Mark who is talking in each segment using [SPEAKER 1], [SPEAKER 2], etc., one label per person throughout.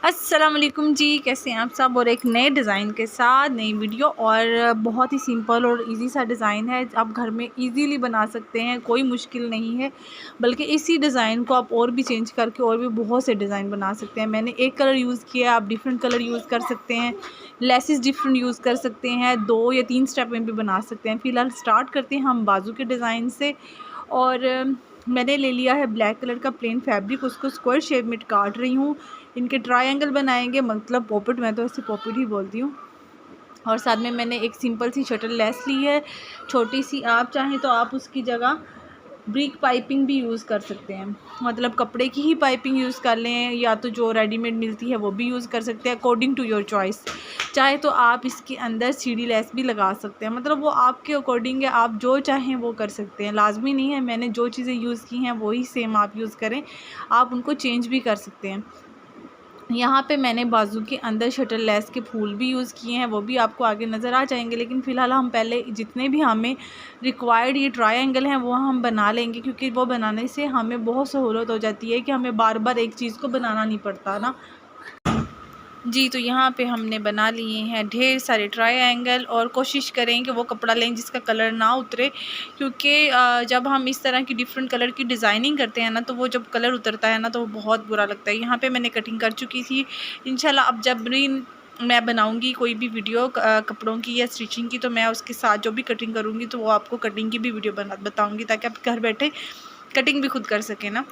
[SPEAKER 1] अस्सलाम वालेकुम जी, कैसे हैं आप सब। और एक नए डिज़ाइन के साथ नई वीडियो, और बहुत ही सिंपल और इजी सा डिज़ाइन है। आप घर में इजीली बना सकते हैं, कोई मुश्किल नहीं है। बल्कि इसी डिज़ाइन को आप और भी चेंज करके और भी बहुत से डिज़ाइन बना सकते हैं। मैंने एक कलर यूज़ किया, आप डिफरेंट कलर यूज़ कर सकते हैं, लेसेस डिफरेंट यूज़ कर सकते हैं, 2 या 3 स्टेप में भी बना सकते हैं। फ़िलहाल स्टार्ट करते हैं हम बाजू के डिज़ाइन से। और मैंने ले लिया है ब्लैक कलर का प्लेन फैब्रिक, उसको स्क्वायर शेप में काट रही हूँ। इनके ट्रायंगल बनाएंगे, मतलब पॉकेट, मैं तो इसे पॉकेट ही बोलती हूँ। और साथ में मैंने एक सिंपल सी शटल लेस ली है, छोटी सी। आप चाहें तो आप उसकी जगह ब्रिक पाइपिंग भी यूज़ कर सकते हैं, मतलब कपड़े की ही पाइपिंग यूज़ कर लें, या तो जो रेडीमेड मिलती है वो भी यूज़ कर सकते हैं, अकॉर्डिंग टू योर चॉइस। चाहे तो आप इसके अंदर सीढ़ी लेस भी लगा सकते हैं, मतलब वो आपके अकॉर्डिंग है, आप जो चाहें वो कर सकते हैं। लाजमी नहीं है मैंने जो चीज़ें यूज़ की हैं वही सेम आप यूज़ करें, आप उनको चेंज भी कर सकते हैं। यहाँ पे मैंने बाजू के अंदर शटल लेस के फूल भी यूज़ किए हैं, वो भी आपको आगे नज़र आ जाएंगे। लेकिन फ़िलहाल हम पहले जितने भी हमें रिक्वायर्ड ये ट्रायंगल हैं वो हम बना लेंगे, क्योंकि वो बनाने से हमें बहुत सहूलत हो जाती है कि हमें बार बार एक चीज़ को बनाना नहीं पड़ता ना जी। तो यहाँ पे हमने बना लिए हैं ढेर सारे ट्रायंगल, और कोशिश करें कि वो कपड़ा लें जिसका कलर ना उतरे, क्योंकि जब हम इस तरह की डिफरेंट कलर की डिज़ाइनिंग करते हैं ना, तो वो जब कलर उतरता है ना तो वो बहुत बुरा लगता है। यहाँ पे मैंने कटिंग कर चुकी थी। इंशाल्लाह अब जब भी मैं बनाऊंगी कोई भी वीडियो कपड़ों की या स्टिचिंग की, तो मैं उसके साथ जो भी कटिंग करूँगी तो वो आपको कटिंग की भी वीडियो बताऊँगी, ताकि आप घर बैठे कटिंग भी खुद कर सकें ना।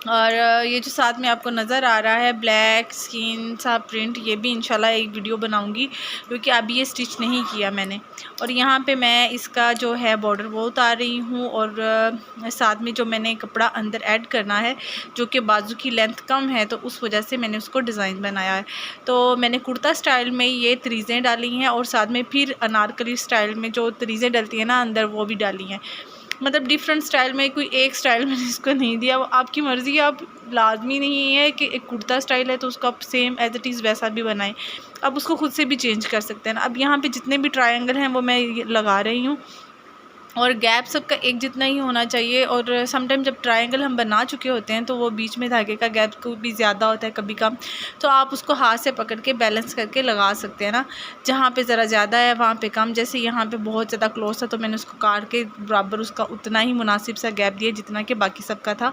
[SPEAKER 1] और ये जो साथ में आपको नज़र आ रहा है ब्लैक स्किन सा प्रिंट, ये भी इंशाल्लाह एक वीडियो बनाऊंगी, क्योंकि अभी ये स्टिच नहीं किया मैंने। और यहाँ पे मैं इसका जो है बॉर्डर वो उतार रही हूँ, और साथ में जो मैंने कपड़ा अंदर ऐड करना है, जो कि बाजू की लेंथ कम है, तो उस वजह से मैंने उसको डिज़ाइन बनाया है। तो मैंने कुर्ता स्टाइल में ये तरीज़ें डाली हैं, और साथ में फिर अनारकली स्टाइल में जो तरीज़ें डलती हैं ना अंदर, वो भी डाली हैं। मतलब डिफरेंट स्टाइल में, कोई एक स्टाइल मैंने इसको नहीं दिया, वो आपकी मर्ज़ी है। आप लाजमी नहीं है कि एक कुर्ता स्टाइल है तो उसको आप सेम एज इट इज़ वैसा भी बनाएं, आप उसको खुद से भी चेंज कर सकते हैं ना। अब यहाँ पे जितने भी ट्रायंगल हैं वो मैं लगा रही हूँ, और गैप सबका एक जितना ही होना चाहिए। और समटाइम जब ट्रायंगल हम बना चुके होते हैं तो वो बीच में धागे का गैप को भी ज़्यादा होता है, कभी कम, तो आप उसको हाथ से पकड़ के बैलेंस करके लगा सकते हैं ना। जहाँ पे ज़रा ज़्यादा है वहाँ पे कम, जैसे यहाँ पे बहुत ज़्यादा क्लोज था तो मैंने उसको काट के बराबर उसका उतना ही मुनासिब सा गैप दिया जितना कि बाकी सबका था।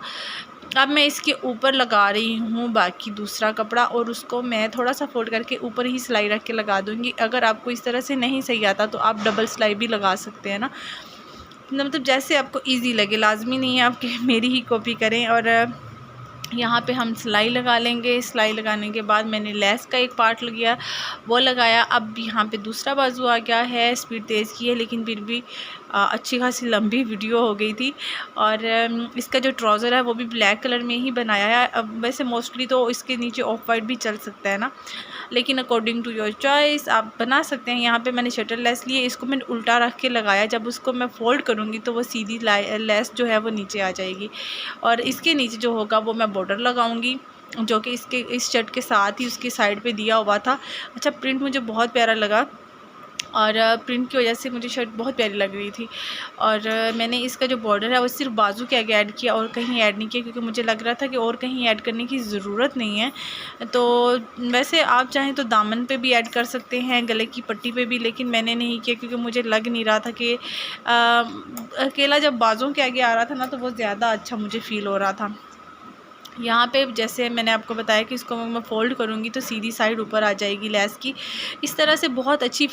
[SPEAKER 1] अब मैं इसके ऊपर लगा रही हूँ बाकी दूसरा कपड़ा, और उसको मैं थोड़ा सा फोल्ड करके ऊपर ही सिलाई रख के लगा दूँगी। अगर आपको इस तरह से नहीं सही आता तो आप डबल सिलाई भी लगा सकते हैं ना, मतलब जैसे आपको इजी लगे, लाजमी नहीं है आपके मेरी ही कॉपी करें। और यहाँ पे हम सिलाई लगा लेंगे। सिलाई लगाने के बाद मैंने लेस का एक पार्ट लगाया, वो लगाया। अब यहाँ पे दूसरा बाजू आ गया है। स्पीड तेज़ की है, लेकिन फिर भी अच्छी खासी लंबी वीडियो हो गई थी। और इसका जो ट्राउज़र है वो भी ब्लैक कलर में ही बनाया है। अब वैसे मोस्टली तो इसके नीचे ऑफ वाइट भी चल सकता है ना, लेकिन अकॉर्डिंग टू योर चॉइस आप बना सकते हैं। यहाँ पे मैंने शटल लेस ली है, इसको मैंने उल्टा रख के लगाया। जब उसको मैं फ़ोल्ड करूँगी तो वो सीधी लेस जो है वो नीचे आ जाएगी, और इसके नीचे जो होगा वो मैं बॉर्डर लगाऊंगी, जो कि इस शर्ट के साथ ही उसकी साइड पे दिया हुआ था। अच्छा, प्रिंट मुझे बहुत प्यारा लगा, और प्रिंट की वजह से मुझे शर्ट बहुत प्यारी लग रही थी। और मैंने इसका जो बॉर्डर है वो सिर्फ बाजू के आगे ऐड किया, और कहीं ऐड नहीं किया, क्योंकि मुझे लग रहा था कि और कहीं ऐड करने की ज़रूरत नहीं है। तो वैसे आप चाहें तो दामन पे भी ऐड कर सकते हैं, गले की पट्टी पे भी, लेकिन मैंने नहीं किया क्योंकि मुझे लग नहीं रहा था कि अकेला जब बाजू के आगे आ रहा था ना तो वो ज़्यादा अच्छा मुझे फ़ील हो रहा था। यहाँ पे जैसे मैंने आपको बताया कि इसको मैं फ़ोल्ड करूँगी तो सीधी साइड ऊपर आ जाएगी लेस की। इस तरह से बहुत अच्छी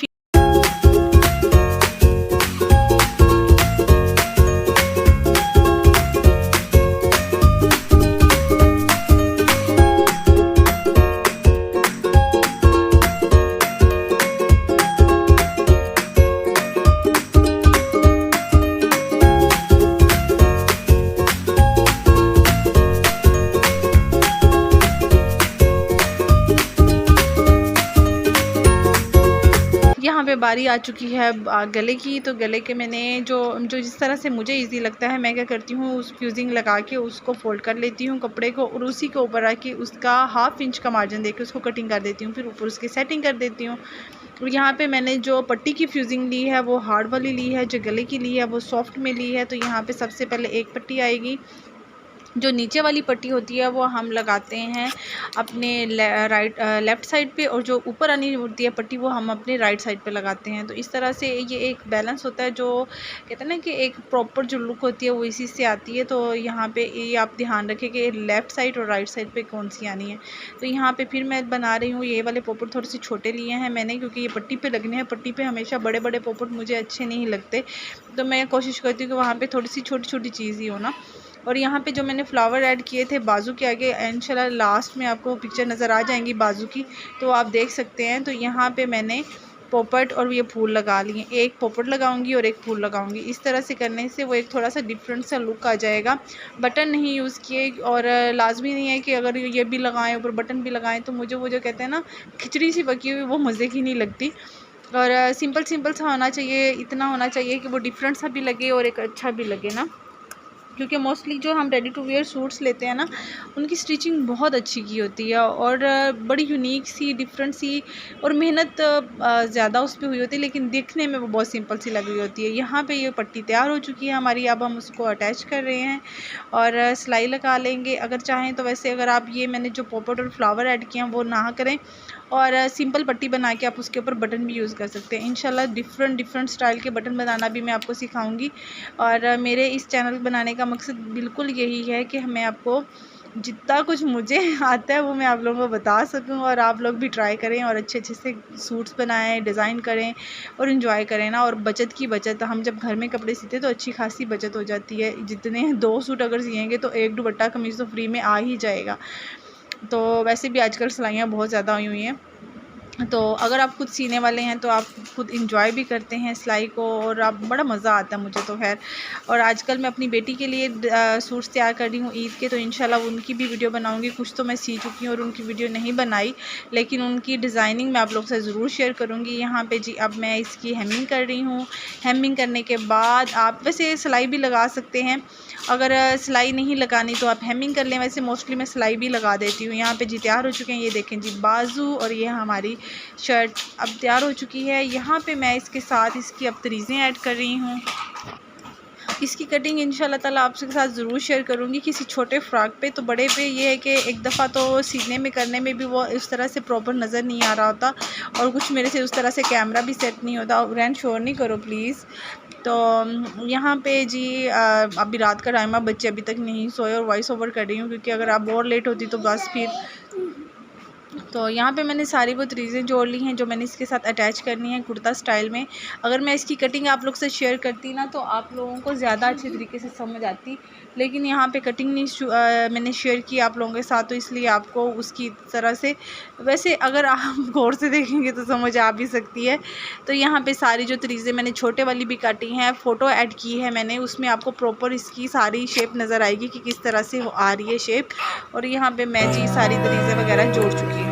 [SPEAKER 1] यहाँ पे बारी आ चुकी है गले की। तो गले के मैंने जो जिस तरह से मुझे इजी लगता है, मैं क्या करती हूँ, उस फ्यूजिंग लगा के उसको फोल्ड कर लेती हूँ कपड़े को, और उसी के ऊपर आके उसका 1/2 इंच का मार्जिन देके उसको कटिंग कर देती हूँ, फिर ऊपर उसकी सेटिंग कर देती हूँ। और यहाँ पे मैंने जो पट्टी की फ्यूजिंग ली है वो हार्ड वाली ली है, जो गले की ली है वो सॉफ्ट में ली है। तो यहाँ पे सबसे पहले एक पट्टी आएगी, जो नीचे वाली पट्टी होती है वो हम लगाते हैं अपने लेफ़्ट साइड पे, और जो ऊपर आनी होती है पट्टी वो हम अपने राइट साइड पे लगाते हैं। तो इस तरह से ये एक बैलेंस होता है, जो कहते हैं ना कि एक प्रॉपर जो लुक होती है वो इसी से आती है। तो यहाँ पे ये आप ध्यान रखें कि लेफ़्ट साइड और राइट साइड पे कौन सी आनी है। तो यहाँ पे फिर मैं बना रही हूँ, ये वाले पोपट थोड़े से छोटे लिए हैं मैंने, क्योंकि ये पट्टी पे लगने हैं। पट्टी पे हमेशा बड़े बड़े पोपट मुझे अच्छे नहीं लगते, तो मैं कोशिश करती हूँ कि वहाँ पर थोड़ी सी छोटी छोटी चीज़ ही हो ना। और यहाँ पे जो मैंने फ्लावर ऐड किए थे बाजू के आगे, इंशाल्लाह लास्ट में आपको पिक्चर नज़र आ जाएंगी बाजू की, तो आप देख सकते हैं। तो यहाँ पे मैंने पोपट और ये फूल लगा लिए, एक पोपट लगाऊंगी और एक फूल लगाऊंगी। इस तरह से करने से वो एक थोड़ा सा डिफरेंट सा लुक आ जाएगा। बटन नहीं यूज़ किए, और लाजमी नहीं है कि अगर ये भी लगाएं ऊपर बटन भी लगाएं तो मुझे वो जो कहते हैं ना खिचड़ी सी पकी हुई, वो मज़े की नहीं लगती। और सिंपल सिंपल सा होना चाहिए, इतना होना चाहिए कि वो डिफरेंट सा भी लगे और एक अच्छा भी लगे ना। क्योंकि मोस्टली जो हम रेडी टू वेयर सूट्स लेते हैं ना, उनकी स्टिचिंग बहुत अच्छी की होती है और बड़ी यूनिक सी, डिफरेंट सी, और मेहनत ज़्यादा उस पर हुई होती है, लेकिन दिखने में वो बहुत सिंपल सी लग रही होती है। यहाँ पे ये पट्टी तैयार हो चुकी है हमारी, अब हम उसको अटैच कर रहे हैं और सिलाई लगा लेंगे। अगर चाहें तो वैसे अगर आप ये मैंने जो पॉपट और फ्लावर ऐड किए हैं वो ना करें और सिंपल पट्टी बना के आप उसके ऊपर बटन भी यूज़ कर सकते हैं। इंशाल्लाह डिफरेंट स्टाइल के बटन बनाना भी मैं आपको सिखाऊंगी। और मेरे इस चैनल बनाने का मकसद बिल्कुल यही है कि मैं आपको जितना कुछ मुझे आता है वो मैं आप लोगों को बता सकूं, और आप लोग भी ट्राई करें और अच्छे अच्छे से सूट्स बनाएं, डिज़ाइन करें और इन्जॉय करें ना। और बचत की बचत, हम जब घर में कपड़े सीते तो अच्छी खासी बचत हो जाती है। जितने 2 सूट अगर सिएंगे तो 1 दुपट्टा कमीज़ तो फ्री में आ ही जाएगा। तो वैसे भी आजकल सिलाइयाँ बहुत ज़्यादा हुई हुई हैं, तो अगर आप खुद सीने वाले हैं तो आप खुद इंजॉय भी करते हैं सिलाई को, और आप बड़ा मज़ा आता है मुझे तो खैर। और आजकल मैं अपनी बेटी के लिए सूट्स तैयार कर रही हूँ ईद के, तो इंशाल्लाह उनकी भी वीडियो बनाऊँगी। कुछ तो मैं सी चुकी हूँ और उनकी वीडियो नहीं बनाई, लेकिन उनकी डिज़ाइनिंग मैं आप लोग से ज़रूर शेयर करूँगी। यहाँ पे जी अब मैं इसकी हेमिंग कर रही हूँ। हेमिंग करने के बाद आप वैसे सिलाई भी लगा सकते हैं, अगर सिलाई नहीं लगानी तो आप हेमिंग कर लें। वैसे मोस्टली मैं सिलाई भी लगा देती हूँ। यहाँ पे जी तैयार हो चुके हैं, ये देखें जी बाजू, और ये हमारी शर्ट अब तैयार हो चुकी है। यहाँ पे मैं इसके साथ इसकी अब तरीज़ें ऐड कर रही हूँ। इसकी कटिंग इंशाल्लाह ताला आपके साथ ज़रूर शेयर करूँगी, किसी छोटे फ्रॉक पे। तो बड़े पे ये है कि एक दफ़ा तो सीने में करने में भी वो इस तरह से प्रॉपर नज़र नहीं आ रहा होता, और कुछ मेरे से उस तरह से कैमरा भी सेट नहीं होता। रैन शोर नहीं करो प्लीज़। तो यहाँ पे जी अभी रात का टाइम है, बच्चे अभी तक नहीं सोए और वॉइस ओवर कर रही हूँ, क्योंकि अगर आप और लेट होती तो बस फिर। तो यहाँ पे मैंने सारी वो तरीज़ें जोड़ ली हैं जो मैंने इसके साथ अटैच करनी है कुर्ता स्टाइल में। अगर मैं इसकी कटिंग आप लोग से शेयर करती ना तो आप लोगों को ज़्यादा अच्छे तरीके से समझ आती, लेकिन यहाँ पे कटिंग नहीं मैंने शेयर की आप लोगों के साथ, तो इसलिए आपको उसकी तरह से, वैसे अगर आप गौर से देखेंगे तो समझ आ भी सकती है। तो यहाँ पे सारी जो तरीज़ें मैंने छोटे वाली भी काटी हैं, फ़ोटो ऐड की है मैंने, उसमें आपको प्रॉपर इसकी सारी शेप नज़र आएगी कि किस तरह से आ रही है शेप। और यहाँ पे मैं जी सारी तरीज़ें वगैरह जोड़ चुकी हूँ।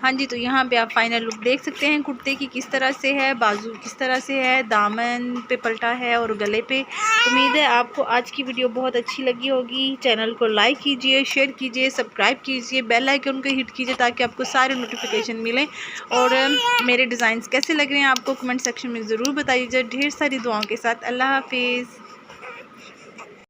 [SPEAKER 1] हाँ जी, तो यहाँ पे आप फाइनल लुक देख सकते हैं कुर्ते की किस तरह से है, बाजू किस तरह से है, दामन पे पलटा है और गले पे। उम्मीद है आपको आज की वीडियो बहुत अच्छी लगी होगी। चैनल को लाइक कीजिए, शेयर कीजिए, सब्सक्राइब कीजिए, बेल आइकन को हिट कीजिए ताकि आपको सारे नोटिफिकेशन मिलें। और मेरे डिज़ाइंस कैसे लग रहे हैं आपको कमेंट सेक्शन में ज़रूर बताइए। ढेर सारी दुआओं के साथ अल्लाह हाफिज़।